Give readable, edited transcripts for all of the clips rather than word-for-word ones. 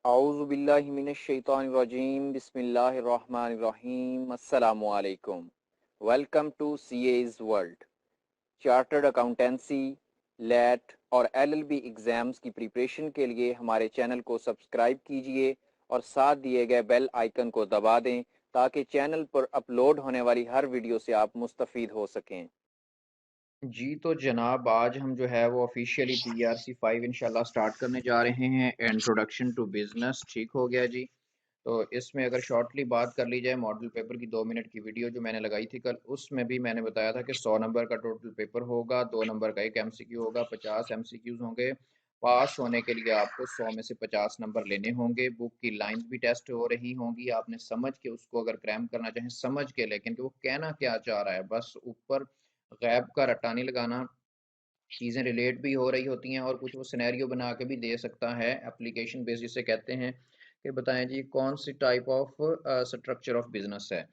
औज़ु बिल्लाहि मिनश्शैतानिर्रजीम बिस्मिल्लाहिर्रहमानिर्रहीम अस्सलामु अलैकुम। Welcome to CA's world. Chartered accountancy, लेट और एलएलबी एग्जाम्स की प्रिपरेशन के लिए हमारे चैनल को सब्सक्राइब कीजिए और साथ दिए गए बेल आइकन को दबा दें ताकि चैनल पर अपलोड होने वाली हर वीडियो से आप मुस्तफ़ीद हो सकें। जी तो जनाब, आज हम जो है वो ऑफिशियली पीआरसी 5 इंशाल्लाह स्टार्ट करने जा रहे हैं। इंट्रोडक्शन टू बिजनेस ठीक हो गया जी। तो इसमें अगर शॉर्टली बात कर ली जाए, मॉडल पेपर की 2 मिनट की वीडियो जो मैंने लगाई थी कल, उसमें भी मैंने बताया था कि 100 नंबर का टोटल पेपर होगा, 2 नंबर का एक एमसीक्यू होगा, 50 एमसीक्यूज होंगे। पास होने के लिए आपको 100 में से 50 नंबर लेने होंगे। बुक की लाइंस भी टेस्ट हो रही होंगी, आपने समझ के उसको अगर क्रैम करना चाहें समझ के, लेकिन कि वो कहना क्या चाह रहा है, बस ऊपर गैब का रट्टा नहीं लगाना। चीज़ें रिलेट भी हो रही होती हैं और कुछ वो सिनेरियो बना के भी दे सकता है, एप्लीकेशन बेस्ड जिसे कहते हैं कि बताएं जी कौन सी type of structure of business है।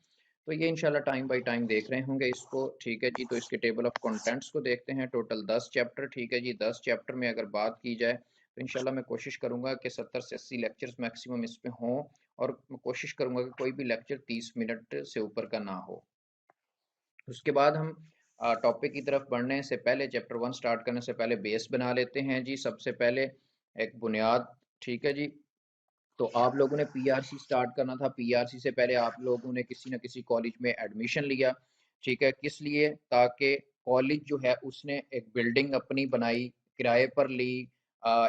तो ये इंशाल्लाह टाइम बाय टाइम देख रहे होंगे इसको, ठीक है जी। तो इसके टेबल ऑफ कंटेंट्स को देखते हैं। टोटल 10 चैप्टर, ठीक है जी। 10 चैप्टर में अगर बात की जाए तो इंशाल्लाह मैं कोशिश करूंगा कि 70 से 80 लेक्चर्स मैक्सिमम इसमें हों, और मैं कोशिश करूंगा कि कोई भी लेक्चर 30 मिनट से ऊपर का ना हो। उसके बाद हम टॉपिक की तरफ बढ़ने से पहले, चैप्टर 1 स्टार्ट करने से पहले बेस बना लेते हैं जी। सबसे पहले एक बुनियाद, ठीक है जी। तो आप लोगों ने पीआरसी स्टार्ट करना था। पीआरसी से पहले आप लोगों ने किसी न किसी कॉलेज में एडमिशन लिया, ठीक है। किस लिए? ताकि कॉलेज जो है उसने एक बिल्डिंग अपनी बनाई, किराए पर ली,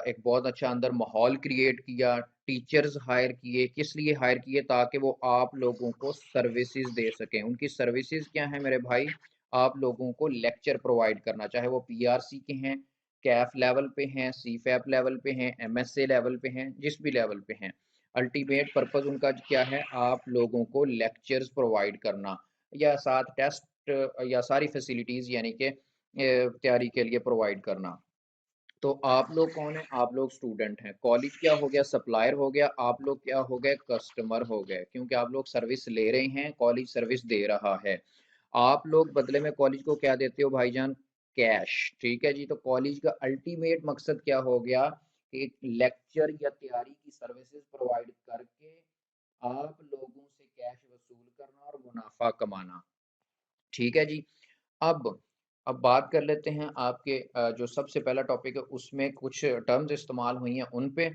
एक बहुत अच्छा अंदर माहौल क्रिएट किया, टीचर्स हायर किए। किस लिए हायर किए? ताकि वो आप लोगों को सर्विसेज दे सकें। उनकी सर्विसेज क्या है मेरे भाई? आप लोगों को लेक्चर प्रोवाइड करना, चाहे वो पीआरसी के हैं, कैफ लेवल पे हैं, सीफैप लेवल पे हैं, एमएसए लेवल पे हैं, जिस भी लेवल पे हैं। अल्टीमेट पर्पस उनका क्या है? आप लोगों को लेक्चर्स प्रोवाइड करना, या साथ टेस्ट या सारी फैसिलिटीज़ यानी कि तैयारी के लिए प्रोवाइड करना। तो आप लोग कौन है? आप लोग स्टूडेंट हैं। कॉलेज क्या हो गया? सप्लायर हो गया। आप लोग क्या हो गए? कस्टमर हो गए, क्योंकि आप लोग सर्विस ले रहे हैं, कॉलेज सर्विस दे रहा है। आप लोग बदले में कॉलेज को क्या देते हो भाईजान? कैश, ठीक है जी। तो कॉलेज का अल्टीमेट मकसद क्या हो गया? एक लेक्चर या तैयारी की सर्विसेज प्रोवाइड करके आप लोगों से कैश वसूल करना और मुनाफा कमाना, ठीक है जी। अब अब बात कर लेते हैं आपके जो सबसे पहला टॉपिक है उसमें कुछ टर्म्स इस्तेमाल हुई हैं उन पे।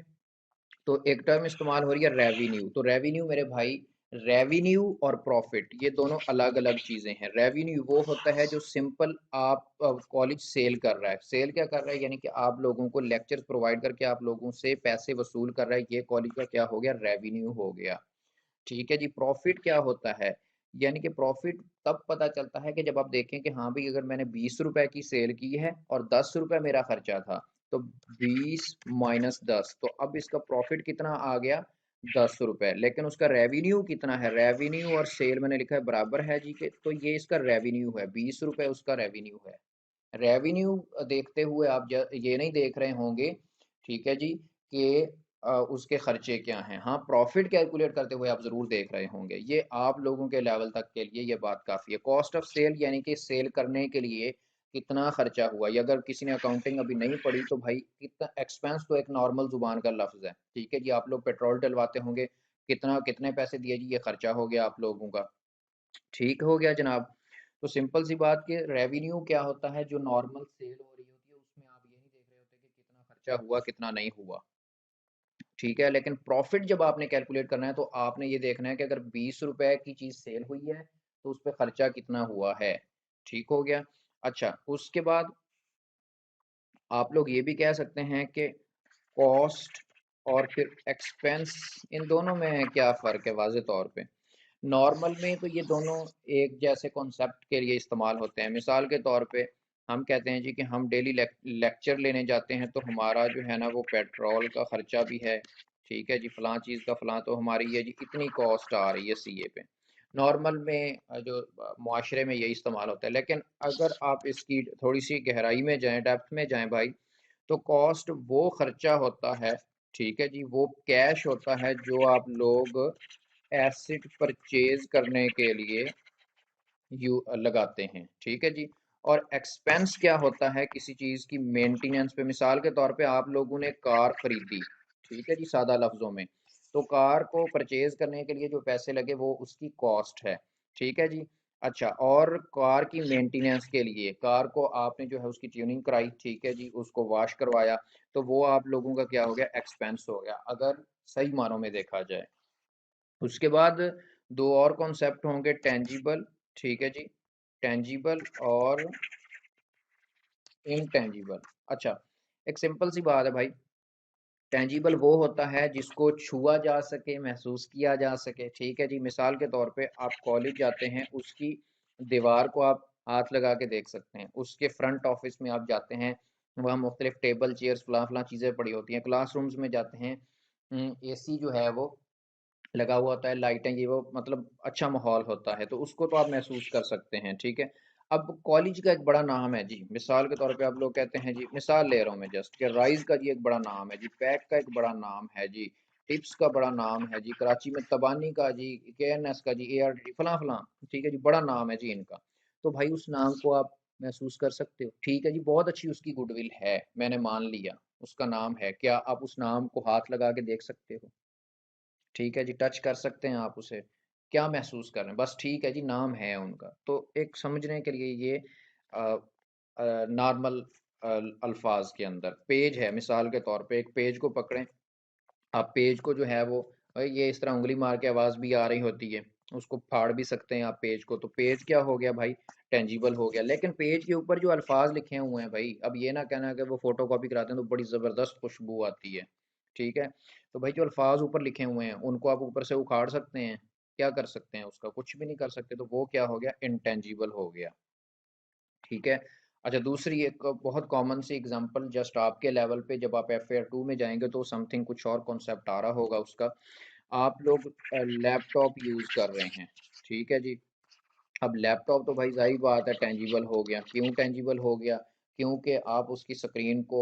तो एक टर्म इस्तेमाल हो रही है रेवेन्यू। तो रेवेन्यू मेरे भाई, रेवेन्यू और प्रॉफिट ये दोनों अलग अलग चीजें हैं। रेवेन्यू वो होता है जो सिंपल आप कॉलेज सेल कर रहा है। सेल क्या कर रहा है? यानी कि आप लोगों को लेक्चर्स प्रोवाइड करके आप लोगों से पैसे वसूल कर रहा है। ये कॉलेज का क्या हो गया? रेवेन्यू हो गया, ठीक है जी। प्रॉफिट क्या होता है? यानी कि प्रॉफिट तब पता चलता है कि जब आप देखें कि हाँ भाई, अगर मैंने 20 रुपए की सेल की है और 10 रुपए मेरा खर्चा था, तो 20 - 10, तो अब इसका प्रॉफिट कितना आ गया? 10 रुपए। लेकिन उसका रेवेन्यू कितना है? रेवेन्यू और सेल मैंने लिखा है बराबर है जी के, तो ये इसका रेवेन्यू है, 20 रुपए उसका रेवेन्यू है। रेवेन्यू देखते हुए आप ये नहीं देख रहे होंगे, ठीक है जी, कि उसके खर्चे क्या हैं। हाँ, प्रॉफिट कैलकुलेट करते हुए आप ज़रूर देख रहे होंगे। ये आप लोगों के लेवल तक के लिए ये बात काफ़ी है। कॉस्ट ऑफ सेल यानी कि सेल करने के लिए कितना खर्चा हुआ। ये अगर किसी ने अकाउंटिंग अभी नहीं पढ़ी तो भाई, कितना एक्सपेंस तो एक नॉर्मल जुबान का लफ्ज़ है, ठीक है जी। आप लोग पेट्रोल डलवाते होंगे, कितना कितने पैसे दिए जी? ये खर्चा हो गया आप लोगों का, ठीक हो गया जनाब। तो सिंपल सी बात कि रेवेन्यू क्या होता है? जो नॉर्मल सेल हो रही होती है उसमें आप ये नहीं देख रहे होते कि कितना खर्चा हुआ कितना नहीं हुआ, ठीक है। लेकिन प्रॉफिट जब आपने कैलकुलेट करना है तो आपने ये देखना है कि अगर 20 रुपए की चीज सेल हुई है तो उस पर खर्चा कितना हुआ है, ठीक हो गया। अच्छा, उसके बाद आप लोग ये भी कह सकते हैं कि कॉस्ट और फिर एक्सपेंस, इन दोनों में क्या फ़र्क है? वाज़े तौर पे नॉर्मल में तो ये दोनों एक जैसे कॉन्सेप्ट के लिए इस्तेमाल होते हैं। मिसाल के तौर पे हम कहते हैं जी कि हम डेली लेक्चर लेने जाते हैं, तो हमारा जो है ना वो पेट्रोल का खर्चा भी है, ठीक है जी। फ़लाँ चीज़ का फ़लाँ, तो हमारी ये जी इतनी कॉस्ट आ रही है सीए पे। नॉर्मल में जो मुआशरे में यही इस्तेमाल होता है। लेकिन अगर आप इसकी थोड़ी सी गहराई में जाएँ, डेप्थ में जाएँ भाई, तो कॉस्ट वो खर्चा होता है, ठीक है जी, वो कैश होता है जो आप लोग एसिड परचेज करने के लिए यू लगाते हैं, ठीक है जी। और एक्सपेंस क्या होता है? किसी चीज़ की मेंटेनेंस पे। मिसाल के तौर पे आप लोगों ने कार खरीदी, ठीक है जी, सादा लफ्जों में। तो कार को परचेज करने के लिए जो पैसे लगे वो उसकी कॉस्ट है, ठीक है जी। अच्छा, और कार की मेंटेनेंस के लिए कार को आपने जो है उसकी ट्यूनिंग कराई, ठीक है जी, उसको वॉश करवाया, तो वो आप लोगों का क्या हो गया, एक्सपेंस हो गया अगर सही मानों में देखा जाए। उसके बाद दो और कॉन्सेप्ट होंगे, टेंजिबल, ठीक है जी, टेंजिबल और इनटेंजिबल। अच्छा, एक सिंपल सी बात है भाई, टेंजिबल वो होता है जिसको छुआ जा सके, महसूस किया जा सके, ठीक है जी। मिसाल के तौर पे आप कॉलेज जाते हैं, उसकी दीवार को आप हाथ लगा के देख सकते हैं, उसके फ्रंट ऑफिस में आप जाते हैं, वहाँ मुख्तलिफ टेबल चेयर्स फलां फलां चीज़ें पड़ी होती हैं, क्लासरूम्स में जाते हैं, एसी जो है वो लगा हुआ होता है, लाइटें ये वो, मतलब अच्छा माहौल होता है, तो उसको तो आप महसूस कर सकते हैं, ठीक है। अब कॉलेज का एक बड़ा नाम है जी, मिसाल के तौर पे आप लोग कहते हैं जी, मिसाल ले रहा हूँ मैं जस्ट, कि राइज का जी एक बड़ा नाम है जी, पैक का एक बड़ा नाम है जी, टिप्स का बड़ा नाम है जी, कराची में तबानी का जी, केएनएस का जी, एआरडी फलां फलां, ठीक है जी, बड़ा नाम है जी इनका। तो भाई उस नाम को आप महसूस कर सकते हो, ठीक है जी, बहुत अच्छी उसकी गुडविल है, मैंने मान लिया उसका नाम है, क्या आप उस नाम को हाथ लगा के देख सकते हो? ठीक है जी, टच कर सकते हैं आप उसे, क्या महसूस कर रहे हैं, बस ठीक है जी, नाम है उनका। तो एक समझने के लिए ये नॉर्मल अल्फाज के अंदर पेज है, मिसाल के तौर पे एक पेज को पकड़ें, आप पेज को जो है वो, ये इस तरह उंगली मार के आवाज भी आ रही होती है, उसको फाड़ भी सकते हैं आप पेज को, तो पेज क्या हो गया भाई, टेंजिबल हो गया। लेकिन पेज के ऊपर जो अल्फाज लिखे हुए हैं भाई, अब ये ना कहना कि वो फोटो कॉपी कराते हैं तो बड़ी जबरदस्त खुशबू आती है, ठीक है। तो भाई जो अल्फाज ऊपर लिखे हुए हैं उनको आप ऊपर से उखाड़ सकते हैं, क्या कर सकते हैं, उसका कुछ भी नहीं कर सकते, तो वो क्या हो गया, इंटेंजिबल हो गया, ठीक है। अच्छा, दूसरी एक बहुत कॉमन सी एग्जांपल, जस्ट आपके लेवल पे जब आप FAR 2 में जाएंगे तो समथिंग कुछ और कॉन्सेप्ट आ रहा होगा उसका। आप लोग लैपटॉप यूज कर रहे हैं, ठीक है जी। अब लैपटॉप तो भाई जाहिर बात है टेंजिबल हो गया, क्यों टेंजिबल हो गया, क्योंकि आप उसकी स्क्रीन को,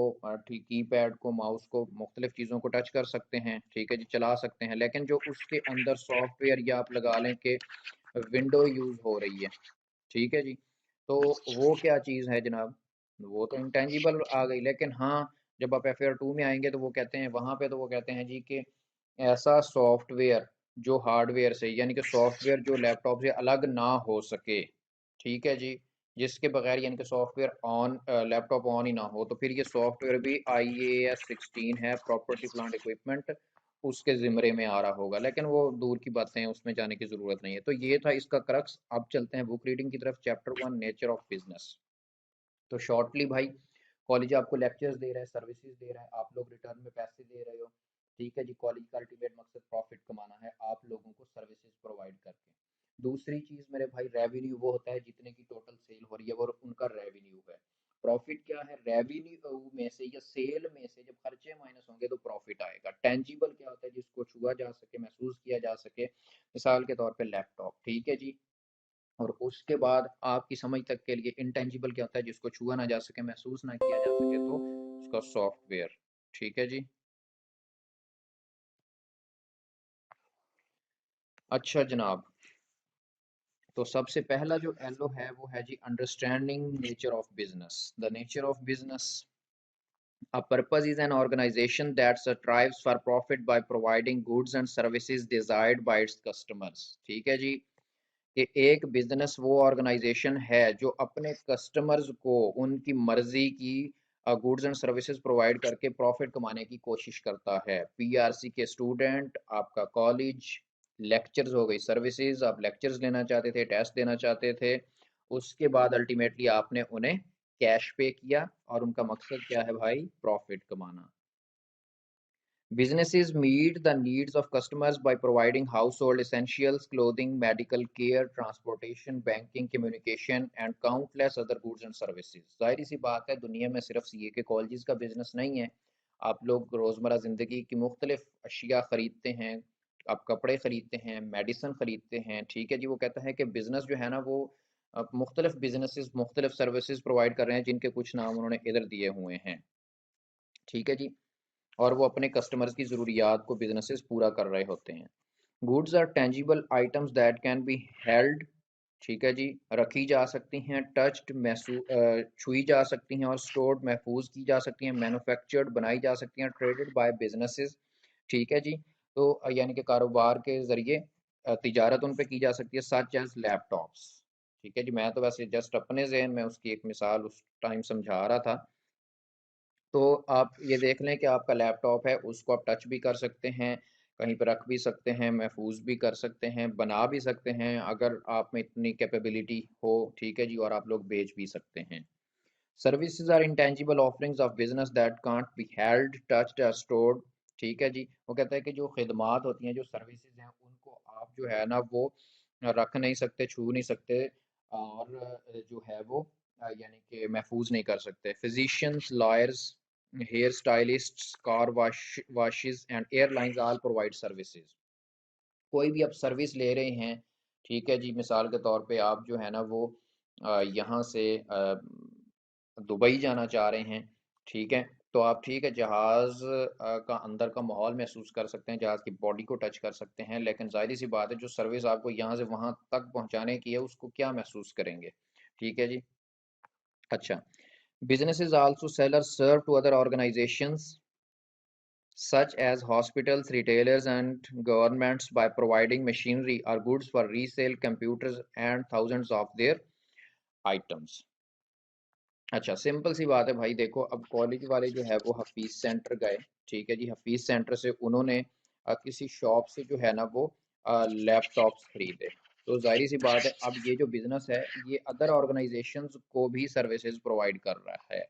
ठीक, कीपैड को, माउस को, मुख्तलिफ चीज़ों को टच कर सकते हैं, ठीक है जी, चला सकते हैं, लेकिन जो उसके अंदर सॉफ्टवेयर या आप लगा लें कि विंडो यूज हो रही है, ठीक है जी, तो वो क्या चीज़ है जनाब, वो तो इंटेंजिबल आ गई। लेकिन हाँ, जब आप FAR 2 में आएंगे तो वो कहते हैं वहाँ पे, तो वो कहते हैं जी कि ऐसा सॉफ्टवेयर जो हार्डवेयर से, यानी कि सॉफ्टवेयर जो लैपटॉप से अलग ना हो सके, ठीक है जी, जिसके बगैर यानी कि सॉफ्टवेयर ऑन, लैपटॉप ऑन ही ना हो, तो फिर ये सॉफ्टवेयर भी IAS 16 है, प्रॉपर्टी प्लांट इक्विपमेंट, उसके ज़िम्मे में आ रहा होगा। लेकिन वो दूर की बातें हैं, उसमें जाने की ज़रूरत नहीं है। तो ये था इसका क्रक्स। अब चलते हैं बुक रीडिंग की तरफ, चैप्टर 1, नेचर ऑफ बिजनेस। तो शॉर्टली भाई, कॉलेज आपको लेक्चर्स दे रहा है, सर्विसेज दे रहा है, आप लोग रिटर्न में पैसे दे रहे हो, ठीक है जी। कॉलेज का अल्टीमेट मकसद प्रॉफिट कमाना है आप लोगों को सर्विसेज प्रोवाइड करके। दूसरी चीज मेरे भाई, रेवेन्यू वो होता है जितने की टोटल सेल हो रही है वो उनका रेवेन्यू है। प्रॉफिट क्या है, रेवेन्यू में से या सेल में से जब खर्चे माइनस होंगे तो प्रॉफिट आएगा। टेंजिबल क्या होता है, जिसको छुआ जा सके, महसूस किया जा सके, मिसाल के तौर पे लैपटॉप, ठीक है जी। और उसके बाद आपकी समझ तक के लिए इंटेंजिबल क्या होता है, जिसको छुआ ना जा सके, महसूस ना किया जा सके, तो उसका सॉफ्टवेयर, ठीक है जी। अच्छा जनाब, तो सबसे पहला जो एलओ है वो है जी, understanding nature of business. The nature of business, a purpose is an organization that strives for profit by providing goods and services desired by its customers, ठीक है जी। कि एक बिजनेस वो ऑर्गेनाइजेशन है जो अपने कस्टमर्स को उनकी मर्जी की गुड्स एंड सर्विसेज प्रोवाइड करके प्रॉफिट कमाने की कोशिश करता है। PRC के स्टूडेंट, आपका कॉलेज, लेक्चर्स हो गई सर्विसेज, आप लेक्चर्स लेना चाहते थे, टेस्ट देना चाहते थे, उसके बाद अल्टीमेटली आपने उन्हें कैश पे किया, और उनका मकसद क्या है भाई, प्रॉफिट कमाना। Businesses meet the needs of customers by providing household essentials, clothing, medical care, transportation, banking, communication, and countless other goods and services. जाहिर सी बात है, दुनिया में सिर्फ CA के कॉलेज का बिजनेस नहीं है। आप लोग रोज़मर्रा ज़िंदगी की मुख्तलिफ अशिया ख़रीदते हैं, आप कपड़े ख़रीदते हैं, मेडिसन ख़रीदते हैं, ठीक है जी। वो कहता है कि बिज़नेस जो है ना वो मुख्तलिफ बिजनेसेस मुख्तलिफ सर्विसेज प्रोवाइड कर रहे हैं, जिनके कुछ नाम उन्होंने इधर दिए हुए हैं, ठीक है जी। और वो अपने कस्टमर्स की ज़रूरियात को बिजनेसेस पूरा कर रहे होते हैं। Goods are tangible items that can be held, ठीक है जी, रखी जा सकती हैं, टच्ड, छुई जा सकती हैं, और स्टोर्ड, महफूज की जा सकती हैं, मैन्युफैक्चर्ड, बनाई जा सकती हैं, ट्रेडेड बाय बिजनेसेस, ठीक है जी। तो यानी कि कारोबार के ज़रिए तिजारत उन पे की जा सकती है, सच एज़ लैपटॉप्स। ठीक है जी, मैं तो वैसे जस्ट अपने ज़हन में उसकी एक मिसाल उस टाइम समझा रहा था। तो आप ये देख लें कि आपका लैपटॉप है, उसको आप टच भी कर सकते हैं, कहीं पे रख भी सकते हैं, महफूज भी कर सकते हैं, बना भी सकते हैं अगर आप में इतनी कैपेबिलिटी हो, ठीक है जी, और आप लोग बेच भी सकते हैं। Services are intangible offerings of business that can't be held, touched और स्टोर्ड। ठीक है जी, वो कहता है कि जो खिदमात होती हैं, जो सर्विसेज हैं, उनको आप जो है ना वो रख नहीं सकते, छू नहीं सकते, और जो है वो यानी कि महफूज नहीं कर सकते। Physicians, lawyers, hair stylists, car washes and airlines all provide services. कोई भी आप सर्विस ले रहे हैं, ठीक है जी, मिसाल के तौर पे आप जो है ना वो यहाँ से दुबई जाना चाह रहे हैं, ठीक है, तो आप ठीक है जहाज़ का अंदर का माहौल महसूस कर सकते हैं, जहाज़ की बॉडी को टच कर सकते हैं, लेकिन जाहिर सी बात है जो सर्विस आपको यहाँ से वहाँ तक पहुँचाने की है उसको क्या महसूस करेंगे। ठीक है जी। अच्छा, businesses also sell or serve to other organizations such as hospitals, retailers, and governments by providing machinery or goods for resale, computers, and thousands of their items. अच्छा, सिंपल सी बात है भाई, देखो अब कॉलेज वाले जो है वो हफीज सेंटर गए, ठीक है जी, हफीज सेंटर से उन्होंने किसी शॉप से जो है ना वो लैपटॉप्स खरीदे। तो जाहिर सी बात है अब ये जो बिजनेस है ये अदर ऑर्गेनाइजेशंस को भी सर्विसेज प्रोवाइड कर रहा है,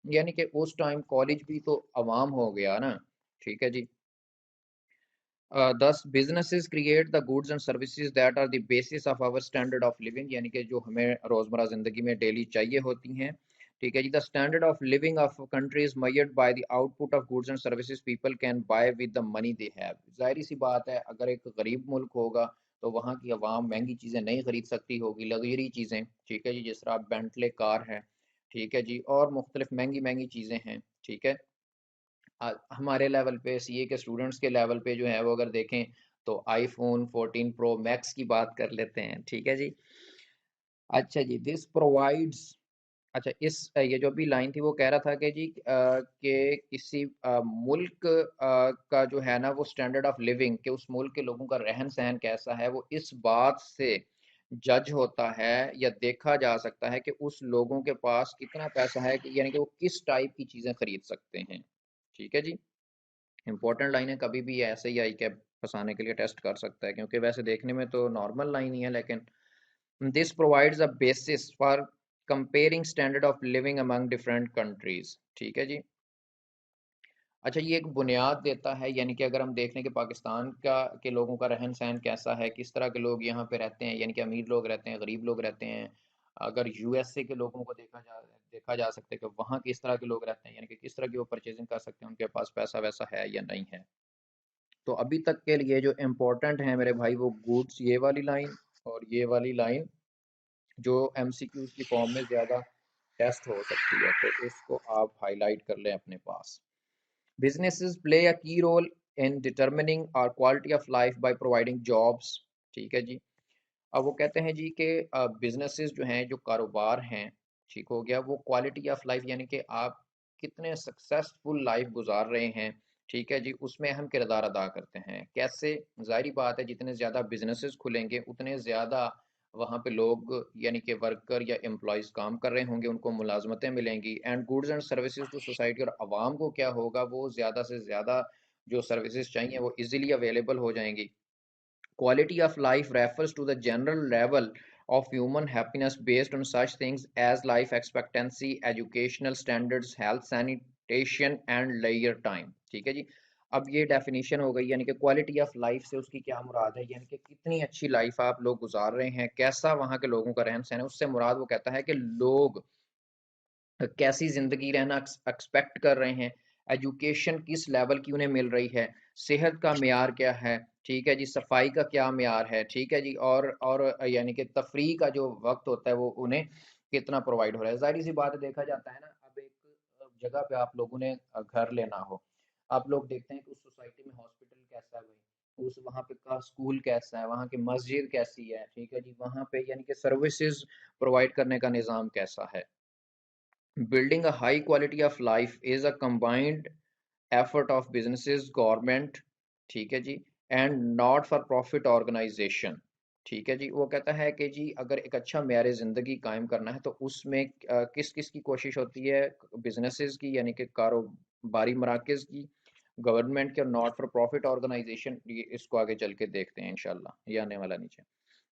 यानी कि उस टाइम कॉलेज भी तो अवाम हो गया ना। ठीक है जी। Thus businesses create the goods and services that are the basis of our standard of living, यानी कि जो हमें रोजमर्रा जिंदगी में डेली चाहिए होती हैं। ठीक है जी। The standard of living of a country is measured by the output of goods and services people can buy with the money they have। जाहिर सी बात है अगर एक गरीब मुल्क होगा तो वहाँ की आवाम महंगी चीज़ें नहीं खरीद सकती होगी, लग्जरी चीज़ें, ठीक है जी, जिस तरह बेंटले कार है, ठीक है जी, और मुख्तलिफ महंगी महंगी चीज़ें हैं। ठीक है। हमारे लेवल पे, सीए के स्टूडेंट्स के लेवल पे जो है वो अगर देखें तो आईफोन 14 प्रो मैक्स की बात कर लेते हैं। ठीक है जी। अच्छा जी, दिस प्रोवाइड्स। अच्छा, इस ये जो भी लाइन थी वो कह रहा था कि जी कि किसी मुल्क का जो है ना वो स्टैंडर्ड ऑफ लिविंग, कि उस मुल्क के लोगों का रहन सहन कैसा है, वो इस बात से जज होता है या देखा जा सकता है कि उस लोगों के पास कितना पैसा है, कि यानी कि वो किस टाइप की चीज़ें खरीद सकते हैं। ठीक है जी। इंपॉर्टेंट लाइन है, कभी भी ऐसे ही आई कैप फंसाने के लिए टेस्ट कर सकता है, क्योंकि वैसे देखने में तो नॉर्मल लाइन ही है, लेकिन this provides a basis for comparing standard of living among different countries. ठीक है जी। अच्छा, ये एक बुनियाद देता है, यानी कि अगर हम देख लें कि पाकिस्तान का के लोगों का रहन सहन कैसा है, किस तरह के लोग यहाँ पे रहते हैं, यानी कि अमीर लोग रहते हैं, गरीब लोग रहते हैं। अगर यूएसए के लोगों को देखा जा सकता है कि वहाँ किस तरह के लोग रहते हैं, यानी कि किस तरह की वो परचेजिंग कर सकते हैं, उनके पास पैसा वैसा है या नहीं है। तो अभी तक के लिए जो इम्पोर्टेंट है मेरे भाई वो गुड्स ये वाली लाइन और ये वाली लाइन, जो एमसीक्यूज की फॉर्म में ज़्यादा टेस्ट हो सकती है, तो इसको आप हाईलाइट कर लें अपने पास। Businesses play a key role in determining our quality of life by providing jobs. ठीक है जी। अब वो कहते हैं जी कि बिजनेसेस जो हैं, जो कारोबार हैं, ठीक हो गया, वो क्वालिटी ऑफ लाइफ यानी कि आप कितने सक्सेसफुल लाइफ गुजार रहे हैं, ठीक है जी, उसमें अहम किरदार अदा करते हैं। कैसे? जाहिर बात है जितने ज़्यादा बिजनेसेस खुलेंगे उतने ज़्यादा वहाँ पे लोग यानी कि वर्कर या एम्प्लॉयज़ काम कर रहे होंगे, उनको मुलाजमतें मिलेंगी, and goods and services to society, और आवाम को क्या होगा, वो ज़्यादा से ज़्यादा जो सर्विसेज चाहिए वो इजीली अवेलेबल हो जाएंगी। Quality of life refers to the general level of human happiness based on such things as life expectancy, educational standards, health, sanitation and leisure time। ठीक है जी। अब ये डेफिनेशन हो गई, यानी कि क्वालिटी ऑफ लाइफ से उसकी क्या मुराद है, यानी कि कितनी अच्छी लाइफ आप लोग गुजार रहे हैं, कैसा वहाँ के लोगों का रहन सहन है। उससे मुराद वो कहता है कि लोग कैसी ज़िंदगी रहना एक्सपेक्ट कर रहे हैं, एजुकेशन किस लेवल की उन्हें मिल रही है, सेहत का मेयार क्या है, ठीक है जी, सफाई का क्या मेयार है, ठीक है जी, और यानी कि तफरीह का जो वक्त होता है वो उन्हें कितना प्रोवाइड हो रहा है। जाहिर सी बात है, देखा जाता है ना, अब एक जगह पे आप लोगों ने घर लेना हो, आप लोग देखते हैं कि उस सोसाइटी में हॉस्पिटल कैसा है भाई, उस वहाँ पे का स्कूल कैसा है, वहाँ की मस्जिद कैसी है, ठीक है जी, वहाँ पे यानी कि सर्विसेज प्रोवाइड करने का निज़ाम कैसा है। Building a high quality of life is a combined effort of businesses, government. ठीक है जी, and not for profit organisation. ठीक है जी, वो कहता है कि जी अगर एक अच्छा मेयार ज़िंदगी कायम करना है तो उसमें किस किस की कोशिश होती है, बिजनेसेस की यानी कि कारोबारी मराकज़ की, गवर्नमेंट के, और नॉट फॉर प्रॉफिट ऑर्गेनाइजेशन। ये इसको आगे चल के देखते हैं इंशाल्लाह, ये आने वाला नीचे।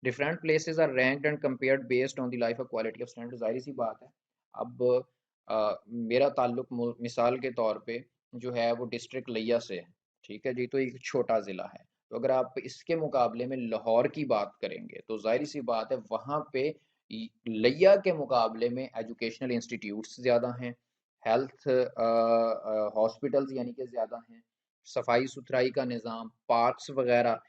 Different places are ranked and compared based on the life of quality of standard. जाहिर सी बात है। अब मेरा ताल्लुक मिसाल के तौर पे जो है वो डिस्ट्रिक्ट लिया से है। ठीक है जी, तो एक छोटा ज़िला है। तो अगर आप इसके मुकाबले में लाहौर की बात करेंगे तो जाहिर सी बात है वहाँ पे लिया के मुकाबले में एजुकेशनल इंस्टीट्यूट्स ज़्यादा हैं, हेल्थ हॉस्पिटल्स यानी कि ज़्यादा हैं, सफाई सुथराई का निज़ाम, पार्क्स वगैरह,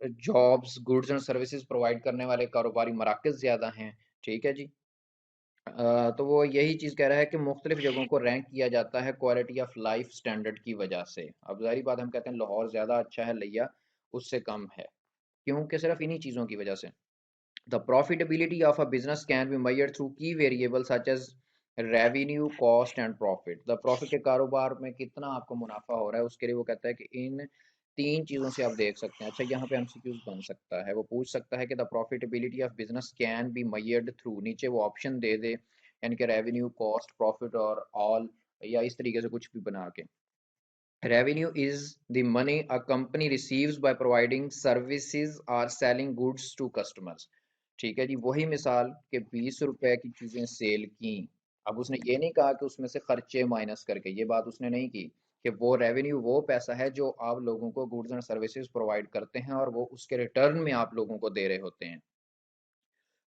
jobs, goods and services provide करने वाले कारोबारी मराकज़ ज़्यादा हैं। ठीक है जी। तो वो यही चीज़ कह रहा है कि मुख्तलिफ जगहों को रैंक किया जाता है क्वालिटी ऑफ लाइफ स्टैंडर्ड की वजह से। अब ज़ाहिर बात हम कहते हैं लाहौर ज़्यादा अच्छा है, लिया उससे कम है, क्योंकि सिर्फ इन्हीं चीज़ों की वजह से। The profitability of a business can be measured through key variable such as revenue, cost and profit. The profit के कारोबार में कितना आपको मुनाफा हो रहा है उसके लिए वो कहता है कि इन तीन चीज़ों से आप देख सकते हैं। अच्छा, यहाँ पे एमसीक्यूज बन सकता है, वो पूछ सकता है कि the profitability of business can be measured through, नीचे वो ऑप्शन दे दे यानी कि रेवेन्यू, कॉस्ट, प्रॉफिट और ऑल, या इस तरीके से कुछ भी बना के। Revenue is the money a company receives by providing services or selling goods to customers। ठीक है जी, वही मिसाल कि 20 रुपए की चीजें सेल की। अब उसने ये नहीं कहा कि उसमें से खर्चे माइनस करके, ये बात उसने नहीं की कि वो रेवेन्यू वो पैसा है जो आप लोगों को गुड्स एंड सर्विसेज प्रोवाइड करते हैं और वो उसके रिटर्न में आप लोगों को दे रहे होते हैं।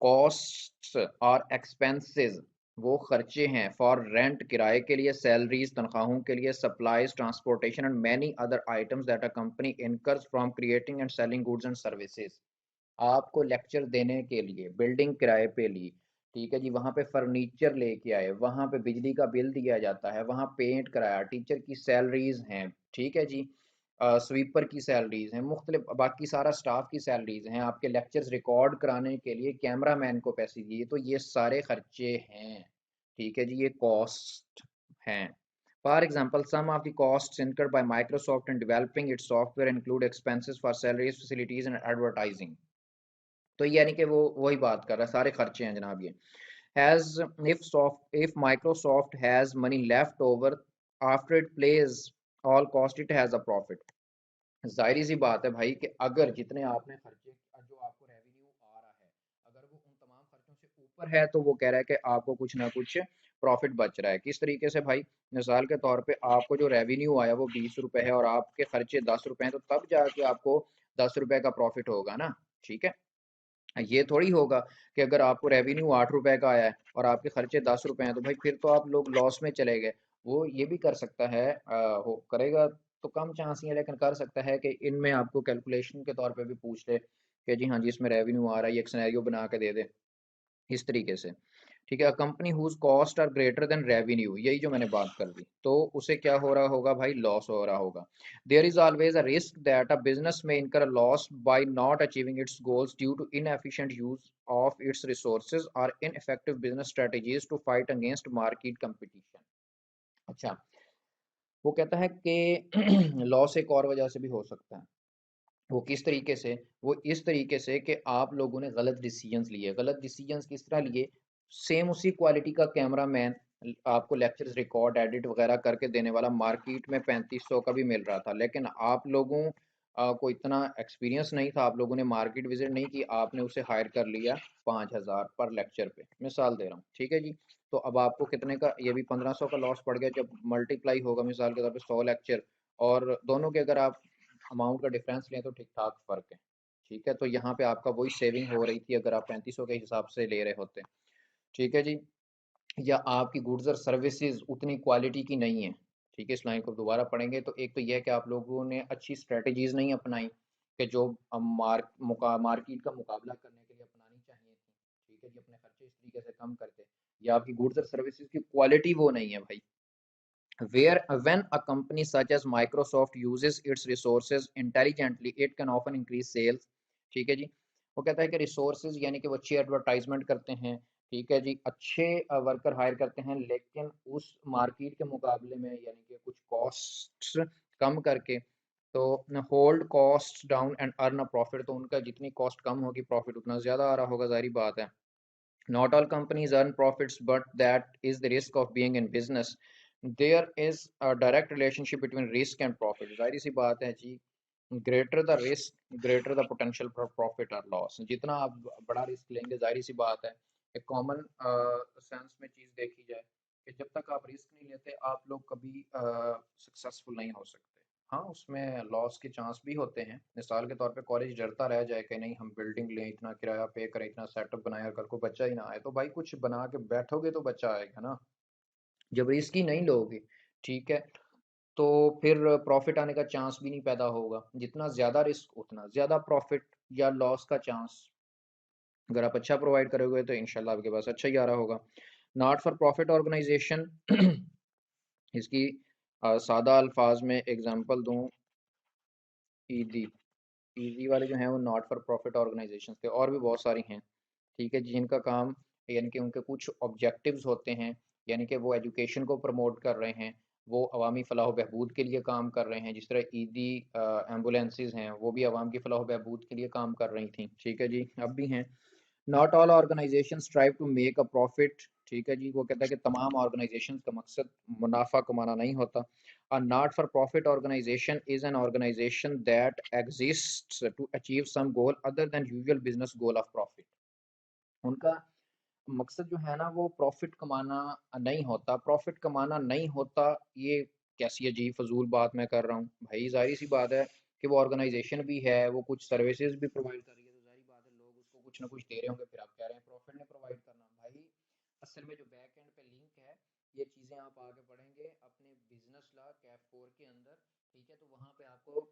कॉस्ट्स और एक्सपेंसेस वो खर्चे हैं फॉर रेंट, किराए के लिए, सैलरीज तनख्वाहों के लिए, supplies, transportation and many other items that a company incurs from creating and selling goods and services. आपको लेक्चर देने के लिए बिल्डिंग किराए पे ली, ठीक है जी, वहाँ पे फर्नीचर लेके आए, वहाँ पे बिजली का बिल दिया जाता है, वहाँ पेंट कराया, टीचर की सैलरीज हैं, ठीक है जी, स्वीपर की सैलरीज हैं, मुख्तलिफ बाकी सारा स्टाफ की सैलरीज हैं, आपके लेक्चर्स रिकॉर्ड कराने के लिए कैमरा मैन को पैसे दिए, तो ये सारे खर्चे हैं। ठीक है जी, ये कॉस्ट हैं। For example some of the costs incurred by Microsoft in developing its software include expenses for salaries, facilities and advertising। तो यानी कि वो वही बात कर रहा है, सारे खर्चे हैं जनाब ये। Has if Microsoft has money left over after it pays all cost, it has a profit। जाहिर सी बात है भाई कि अगर जितने आपने खर्चे, जो आपको रेवेन्यू आ रहा है, अगर वो उन तमाम खर्चों से ऊपर है तो वो कह रहा है कि आपको कुछ ना कुछ प्रॉफिट बच रहा है। किस तरीके से भाई, मिसाल के तौर पे आपको जो रेवेन्यू आया वो 20 रुपए है और आपके खर्चे 10 रुपए हैं, तो तब जाके आपको 10 रुपए का प्रॉफिट होगा ना। ठीक है, ये थोड़ी होगा कि अगर आपको रेवेन्यू 8 रुपए का आया है और आपके खर्चे 10 रुपए हैं तो भाई फिर तो आप लोग लॉस में चले गए। वो ये भी कर सकता है, हो करेगा तो कम चांस ही है, लेकिन कर सकता है कि इनमें आपको कैलकुलेशन के तौर पे भी पूछ ले कि जी हाँ जी इसमें रेवेन्यू आ रहा है, ये एक सिनेरियो बना के दे दे इस तरीके से। ठीक है, company whose cost are greater than revenue, यही जो मैंने बात कर दी, तो उसे क्या हो रहा होगा भाई, लॉस हो रहा होगा। There is always a risk that a business may incur a loss by not achieving its goals due to inefficient use of its resources और ineffective business strategies to fight against market competition. अच्छा, वो कहता है कि loss एक और वजह से भी हो सकता है। वो किस तरीके से, वो इस तरीके से कि आप लोगों ने गलत डिसीजंस लिए। गलत डिसीजंस किस तरह लिए, सेम उसी क्वालिटी का कैमरा मैन आपको लेक्चर्स रिकॉर्ड एडिट वगैरह करके देने वाला मार्केट में 3500 का भी मिल रहा था, लेकिन आप लोगों को इतना एक्सपीरियंस नहीं था, आप लोगों ने मार्केट विजिट नहीं की, आपने उसे हायर कर लिया 5000 पर लेक्चर पे, मिसाल दे रहा हूँ। ठीक है जी, तो अब आपको कितने का, ये भी 1500 का लॉस पड़ गया। जब मल्टीप्लाई होगा मिसाल के तौर पे 100 लेक्चर, और दोनों के अगर आप अमाउंट का डिफरेंस लें तो ठीक ठाक फर्क है। ठीक है, तो यहाँ पे आपका वही सेविंग हो रही थी अगर आप 3500 के हिसाब से ले रहे होते। ठीक है जी, या आपकी गुड्स और सर्विसेज उतनी क्वालिटी की नहीं है। ठीक है, इस लाइन को दोबारा पढ़ेंगे तो एक तो यह है कि आप लोगों ने अच्छी स्ट्रेटजीज नहीं अपनाई कि जो मार्केट का मुकाबला करने के लिए अपनानी चाहिए थी। ठीक है जी, अपने खर्चे इस तरीके से कम करते, या आपकी गुड्स और सर्विसेज की क्वालिटी वो नहीं है भाई। Where when a company such as Microsoft uses its resources intelligently, it can often increase sales। ठीक है जी, वो कहता है कि रिसोर्सेज यानी कि वो अच्छी एडवर्टाइजमेंट करते हैं, ठीक है जी, अच्छे वर्कर हायर करते हैं, लेकिन उस मार्केट के मुकाबले में यानी कि कुछ कॉस्ट्स कम करके तो hold cost down and earn a profit, तो उनका जितनी कॉस्ट कम होगी प्रॉफिट उतना ज़्यादा आ रहा होगा, जारी बात है। Not all companies earn profits, but that is the risk of being in business. There is a direct relationship between risk and profit. जाहिर सी बात है जी, greater the risk, greater the potential for profit or loss. जितना आप बड़ा risk लेंगे, जाहिर सी बात है, एक कॉमन सेंस में चीज़ देखी जाए कि जब तक आप रिस्क नहीं लेते आप लोग कभी सक्सेसफुल नहीं हो सकते। हाँ, उसमें लॉस के चांस भी होते हैं। मिसाल के तौर पे कॉलेज डरता रह जाए कि नहीं हम बिल्डिंग लें, इतना किराया पे करें, इतना सेटअप बनाए और कल को बच्चा ही ना आए, तो भाई कुछ बना के बैठोगे तो बच्चा आएगा ना। जब रिस्क ही नहीं लोगे, ठीक है, तो फिर प्रॉफिट आने का चांस भी नहीं पैदा होगा। जितना ज़्यादा रिस्क उतना ज़्यादा प्रॉफिट या लॉस का चांस। अगर आप अच्छा प्रोवाइड करोगे तो इंशाल्लाह आपके पास अच्छा ही आ रहा होगा। नॉट फॉर प्रॉफिट ऑर्गेनाइजेशन, इसकी सादा अल्फाज में एग्जांपल दूं, ईदी, ईजी वाले जो हैं वो नॉट फॉर प्रॉफिट ऑर्गेनाइजेशन थे, और भी बहुत सारी हैं, ठीक है, जिनका काम यानी कि उनके कुछ ऑब्जेक्टिव्स होते हैं, यानी कि वो एजुकेशन को प्रमोट कर रहे हैं, वो अवामी फलाह बहबूद के लिए काम कर रहे हैं। जिस तरह ईदी एम्बुलेंसेज हैं, वो भी अवाम की फलाह बहबूद के लिए काम कर रही थी, ठीक है जी, अब भी हैं। Not all organisation strive to make a profit, ठीक है जी, वो कहता है कि तमाम ऑर्गेनाइजेशन का मकसद मुनाफा कमाना नहीं होता। A not for profit organization is an organization that exists to achieve some goal other than usual business goal of profit. उनका मकसद जो है ना वो प्रॉफिट कमाना नहीं होता। प्रॉफिट कमाना नहीं होता, ये कैसी अजीब फजूल बात मैं कर रहा हूँ भाई। जाहिर सी बात है कि वो ऑर्गेनाइजेशन भी है, वो कुछ सर्विसेज भी प्रोवाइड कर रही है, तो जाहिर बात है लोग उसको कुछ ना कुछ दे रहे होंगे, फिर आप कह रहे हैं प्रॉफिट ने प्रोवाइड करना। भाई असल में जो बैक एंड पे लिंक है, ये चीज़ें आप आगे पढ़ेंगे अपने बिजनेस लॉ कैप 4 के अंदर, ठीक है, तो वहाँ पे आपको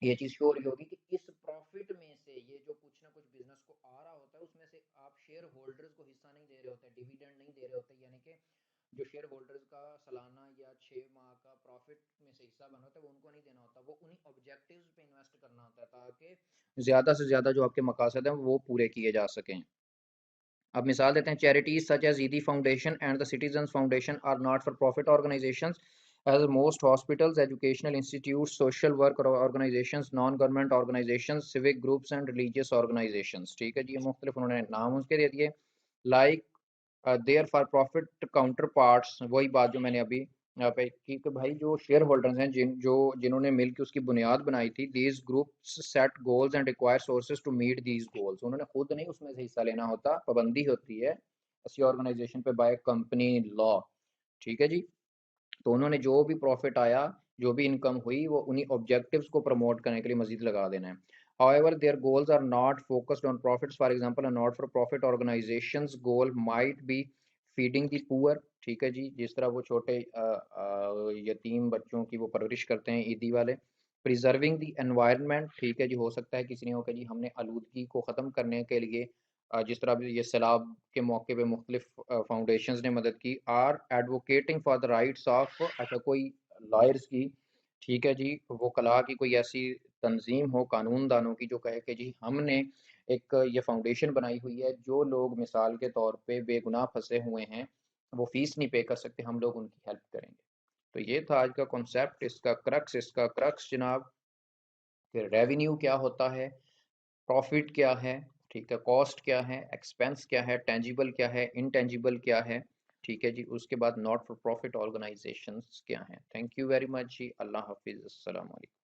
ये चीज़ श्योर ही होगी कि इस प्रॉफिट में से ये जो कुछ ना कुछ बिजनेस को आ रहा होता है उसमें से आप शेयर होल्डर्स को हिस्सा नहीं दे रहे होते, डिविडेंड नहीं दे रहे होते, यानी कि जो शेयर होल्डर्स का सालाना या 6 माह का प्रॉफिट में से हिस्सा बना होता है वो उनको नहीं देना होता, वो उन्हीं ऑब्जेक्टिव्स पे इन्वेस्ट करना होता है ताकि ज़्यादा से ज़्यादा जो आपके मकासद हैं वो पूरे किए जा सकें। अब मिसाल देते हैं, charities such as Edhi foundation and the citizen foundation are not for profit organisations as most hospitals, educational institute, social work organisations, non government organisations, civic groups and religious organisations, ठीक है जी, ये मुख्तलिफ उन्होंने नाम उसके दे दिए। Like their for profit counterparts, वही बात जो मैंने अभी यहाँ पे की कि भाई जो शेयर होल्डर्स हैं, जिन्होंने मिलकर उसकी बुनियाद बनाई थी, these groups set goals and require sources to meet these goals, उन्होंने खुद नहीं उसमें से हिस्सा लेना होता, पाबंदी होती है ऐसी ऑर्गेनाइजेशन पे बाय कंपनी लॉ, ठीक है जी। तो उन्होंने जो भी प्रॉफिट आया, जो भी इनकम हुई, वो उन्हीं ऑब्जेक्टिव्स को प्रमोट करने के लिए मजीद लगा देना है। However, their goals are not focused on profits. For example, a not-for-profit organization's goal might be feeding the poor, ठीक है जी, जिस तरह वो छोटे यतीम बच्चों की वो परवरिश करते हैं ईदी वाले। प्रिजर्विंग द एनवायरनमेंट, ठीक है जी, हो सकता है किसी ने हो कि जी हमने आलूदगी को ख़त्म करने के लिए जिस तरह अभी ये सैलाब के मौके पे मुख्तलिफ फाउंडेशंस ने मदद की। Are advocating for the rights of, अच्छा कोई लॉयर्स की, ठीक है जी, वो कला की कोई ऐसी तंजीम हो कानून दानों की जो कहे कि जी हमने एक ये फाउंडेशन बनाई हुई है, जो लोग मिसाल के तौर पे बेगुनाह फंसे हुए हैं, वो फीस नहीं पे कर सकते, हम लोग उनकी हेल्प करेंगे। तो ये था आज का कॉन्सेप्ट, इसका क्रक्स जनाब, कि रेवेन्यू क्या होता है, प्रॉफिट क्या है, ठीक है, कॉस्ट क्या है, एक्सपेंस क्या है, टेंजिबल क्या है, इनटेंजिबल क्या है, ठीक है जी, उसके बाद नॉट फॉर प्रॉफिट ऑर्गेनाइजेशंस क्या हैं। थैंक यू वेरी मच जी, अल्लाह हाफिज़, अस्सलाम वालेकुम।